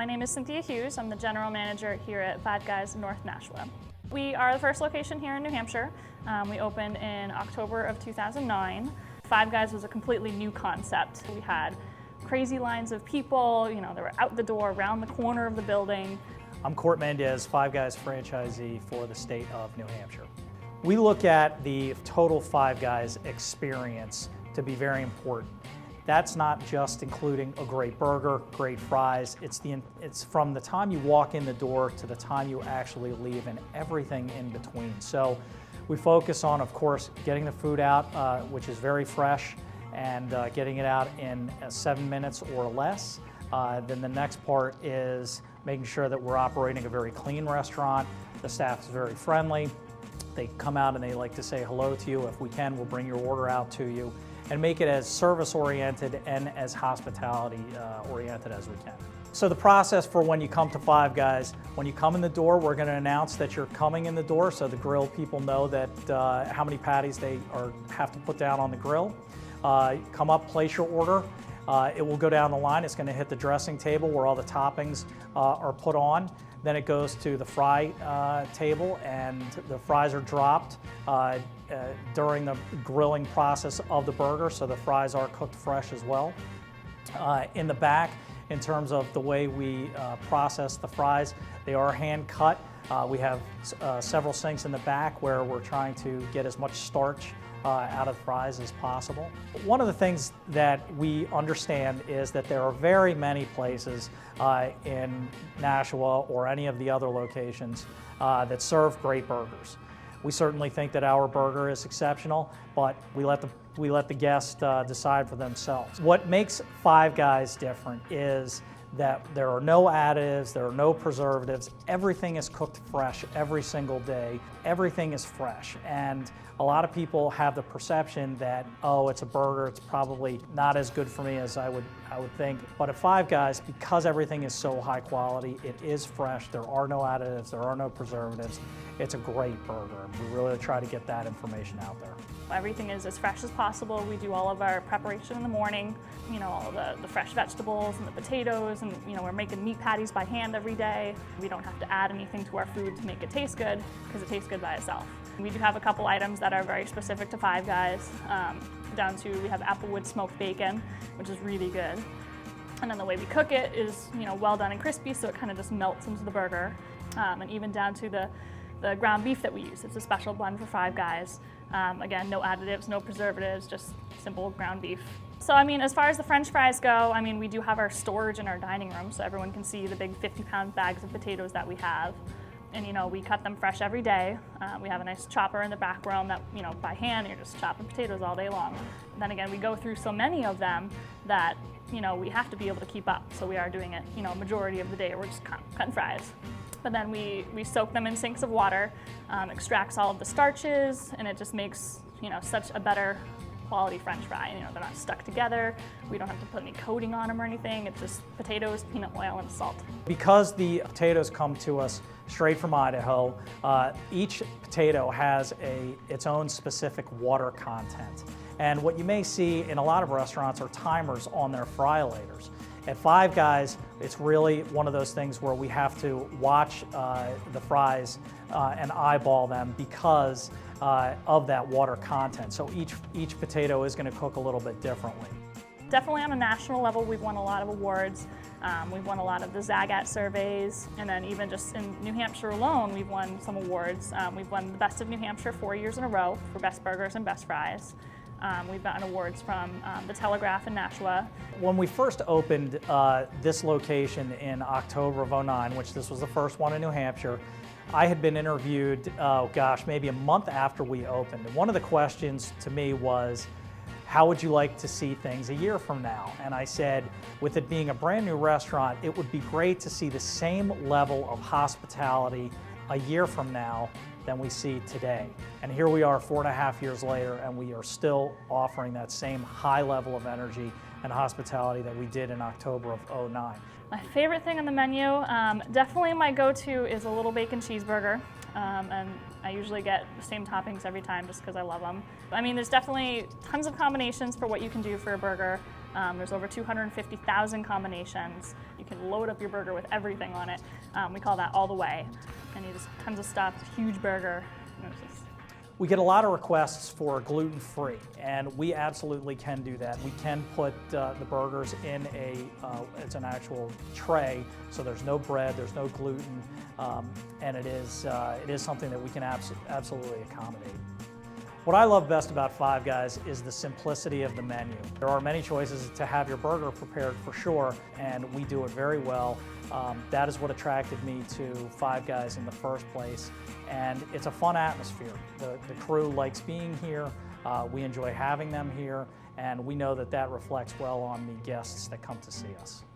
My name is Cynthia Hughes. I'm the general manager here at Five Guys North Nashua. We are the first location here in New Hampshire. We opened in October of 2009. Five Guys was a completely new concept. We had crazy lines of people, they were out the door, around the corner of the building. I'm Court Mendez, Five Guys franchisee for the state of New Hampshire. We look at the total Five Guys experience to be very important. That's not just including a great burger, great fries. It's from the time you walk in the door to the time you actually leave and everything in between. So we focus on, of course, getting the food out, which is very fresh, and getting it out in 7 minutes or less. Then the next part is making sure that we're operating a very clean restaurant. The staff is very friendly. They come out and they like to say hello to you. If we can, we'll bring your order out to you and make it as service-oriented and as hospitality-oriented as we can. So the process for when you come to Five Guys, when you come in the door, we're going to announce that you're coming in the door so the grill people know that how many patties they have to put down on the grill. Come up, place your order. It will go down the line. It's going to hit the dressing table where all the toppings are put on. Then it goes to the fry table, and the fries are dropped during the grilling process of the burger, so the fries are cooked fresh as well. In the back, in terms of the way we process the fries, they are hand cut. We have several sinks in the back where we're trying to get as much starch out of fries as possible. One of the things that we understand is that there are very many places in Nashua or any of the other locations that serve great burgers. We certainly think that our burger is exceptional, but we let the guests decide for themselves. What makes Five Guys different is that there are no additives, there are no preservatives. Everything is cooked fresh every single day. Everything is fresh. And a lot of people have the perception that, oh, it's a burger, it's probably not as good for me as I would think. But at Five Guys, because everything is so high quality, it is fresh, there are no additives, there are no preservatives. It's a great burger, and we really try to get that information out there. Everything is as fresh as possible. We do all of our preparation in the morning, all of the fresh vegetables and the potatoes, and we're making meat patties by hand every day. We don't have to add anything to our food to make it taste good, because it tastes good by itself. We do have a couple items that are very specific to Five Guys, down to we have applewood smoked bacon, which is really good. And then the way we cook it is, well done and crispy, so it kind of just melts into the burger. And even down to the ground beef that we use. It's a special blend for Five Guys. Again, no additives, no preservatives, just simple ground beef. So as far as the French fries go, we do have our storage in our dining room so everyone can see the big 50-pound bags of potatoes that we have. And we cut them fresh every day. We have a nice chopper in the back room that, by hand, you're just chopping potatoes all day long. And then again, we go through so many of them that, we have to be able to keep up. So we are doing it, majority of the day, we're just cutting fries. But then we soak them in sinks of water, extracts all of the starches, and it just makes, such a better quality French fry. They're not stuck together. We don't have to put any coating on them or anything. It's just potatoes, peanut oil, and salt. Because the potatoes come to us straight from Idaho, each potato has its own specific water content. And what you may see in a lot of restaurants are timers on their fry laters. At Five Guys, it's really one of those things where we have to watch the fries and eyeball them because of that water content. So each potato is going to cook a little bit differently. Definitely on a national level, we've won a lot of awards. We've won a lot of the Zagat surveys, and then even just in New Hampshire alone, we've won some awards. We've won the Best of New Hampshire 4 years in a row for best burgers and best fries. We've gotten awards from the Telegraph in Nashua. When we first opened this location in October of '09, which this was the first one in New Hampshire, I had been interviewed, maybe a month after we opened. And one of the questions to me was, how would you like to see things a year from now? And I said, with it being a brand new restaurant, it would be great to see the same level of hospitality a year from now than we see today. And here we are 4.5 years later, and we are still offering that same high level of energy and hospitality that we did in October of '09. My favorite thing on the menu, definitely my go-to is a little bacon cheeseburger. And I usually get the same toppings every time just because I love them. There's definitely tons of combinations for what you can do for a burger. There's over 250,000 combinations. You can load up your burger with everything on it. We call that all the way. And you just tons of stuff, huge burger. We get a lot of requests for gluten-free, and we absolutely can do that. We can put the burgers in it's an actual tray, so there's no bread, there's no gluten, and it is something that we can absolutely accommodate. What I love best about Five Guys is the simplicity of the menu. There are many choices to have your burger prepared for sure, and we do it very well. That is what attracted me to Five Guys in the first place, and it's a fun atmosphere. The crew likes being here, we enjoy having them here, and we know that that reflects well on the guests that come to see us.